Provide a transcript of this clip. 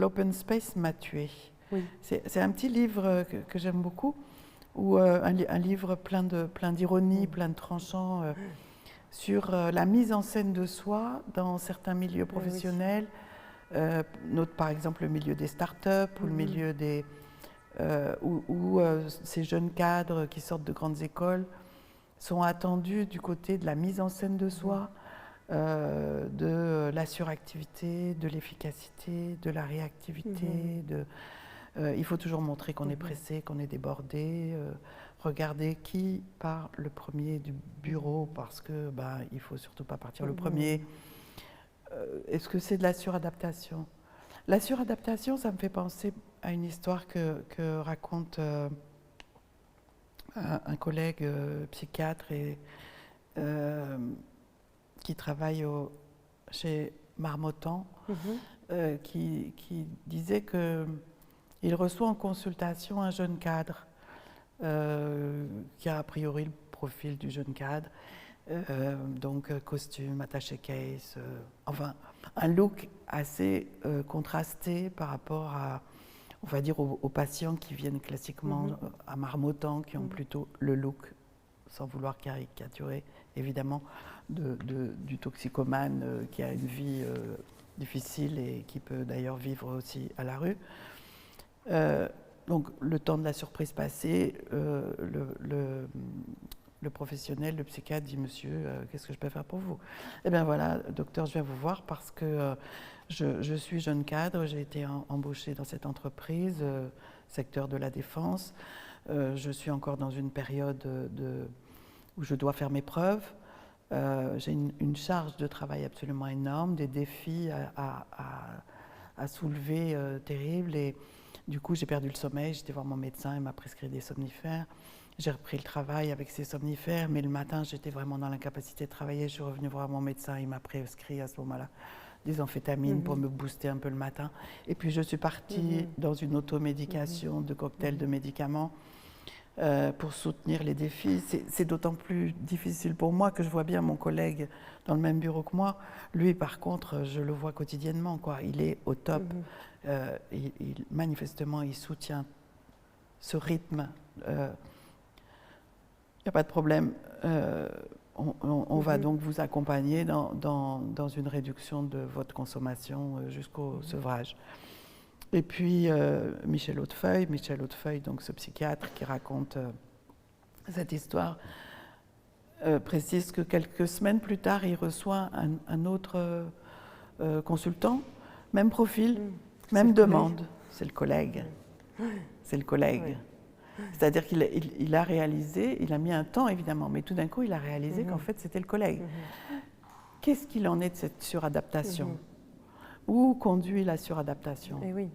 l'open space m'a tuée. Oui. C'est un petit livre que j'aime beaucoup, ou un livre plein d'ironie, plein de tranchants, sur la mise en scène de soi dans certains milieux professionnels, par exemple le milieu des startups ou le milieu des... où ces jeunes cadres qui sortent de grandes écoles sont attendus du côté de la mise en scène de soi, de la suractivité, de l'efficacité, de la réactivité. Il faut toujours montrer qu'on est pressé, qu'on est débordé. Regardez qui part le premier du bureau parce que il faut surtout pas partir le premier. Est-ce que c'est de la suradaptation? La suradaptation, ça me fait penser à une histoire que raconte un collègue psychiatre qui travaille chez Marmottan, qui disait qu'il reçoit en consultation un jeune cadre qui a priori le profil du jeune cadre, donc costume, attaché case, enfin un look assez contrasté par rapport à, on va dire, aux patients qui viennent classiquement à Marmottan, qui ont plutôt le look, sans vouloir caricaturer évidemment, du toxicomane qui a une vie difficile et qui peut d'ailleurs vivre aussi à la rue. Donc le temps de la surprise passée, le professionnel, le psychiatre dit « Monsieur, qu'est-ce que je peux faire pour vous ?» Eh bien voilà, docteur, je viens vous voir parce que je suis jeune cadre, j'ai été embauchée dans cette entreprise, secteur de la défense. Je suis encore dans une période où je dois faire mes preuves. J'ai une charge de travail absolument énorme, des défis à soulever terribles. Et du coup, j'ai perdu le sommeil, j'étais voir mon médecin, il m'a prescrit des somnifères. J'ai repris le travail avec ces somnifères, mais le matin, j'étais vraiment dans l'incapacité de travailler. Je suis revenue voir mon médecin, il m'a prescrit à ce moment-là des amphétamines pour me booster un peu le matin. Et puis, je suis partie dans une automédication de cocktails de médicaments pour soutenir les défis. C'est d'autant plus difficile pour moi que je vois bien mon collègue dans le même bureau que moi. Lui, par contre, je le vois quotidiennement, quoi. Il est au top. Manifestement, il soutient ce rythme. Il n'y a pas de problème. On va donc vous accompagner dans une réduction de votre consommation jusqu'au sevrage. Et puis Michel Hautefeuille, donc ce psychiatre qui raconte cette histoire, précise que quelques semaines plus tard, il reçoit un autre consultant, même profil, même demande. C'est le collègue. C'est le collègue. Oui. C'est-à-dire qu'il a réalisé, il a mis un temps évidemment, mais tout d'un coup il a réalisé qu'en fait c'était le collègue. Qu'est-ce qu'il en est de cette suradaptation? Où conduit la suradaptation? Eh oui.